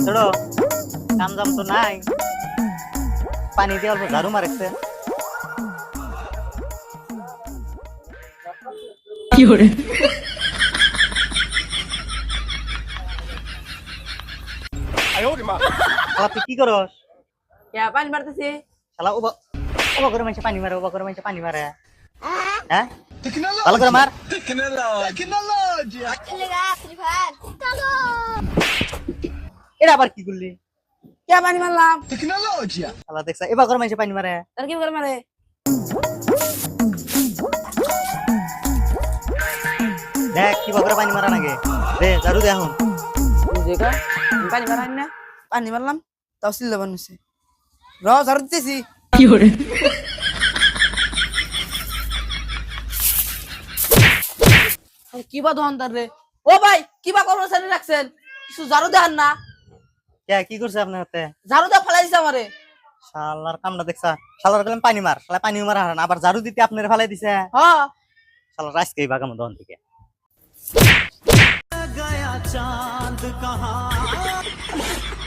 ছোড়ো কাম জাম তো নাই, পানি দিয়ে অল্প ঝাড়ু মারেছে। কি করে শালা তুই কি করস? পানি মারতেছি। শালা ওবা ওবা করে মানুষে পানি মারে, ওবা করে মানুষে পানি মারে। হ্যাঁ ভালো করে মার। এটা আবার কি করলি? পানি মারলাম। শালা দেখছ এবার করে মানুষে পানি মারে। তার কি করে মারে? দেখ কি করে পানি মারা নাকি, দে ঝাড়ু দে এখন। পানি মারাই না, পানি মারলাম তাও সিল্লা বানিয়েছে। ঝাড়ু দিতেছি। কি করে কি বা ধন্দার রে। ও ভাই কি বা কর্মচারী রাখছেন, কিছু ঝাড়ু দেন না? কে কি করছে আপনার হাতে? ঝাড়ু দিয়ে ফেলাই দিছে আমারে। শালার কামটা দেখছা, শালার গেলাম পানি মার, শালা পানি মারা হারান, আবার ঝাড়ু দিতে আপনার ফেলাই দিছে। হ্যাঁ শালার আজকেই বাগাম দহন থেকে গয়া চাঁদ কहाँ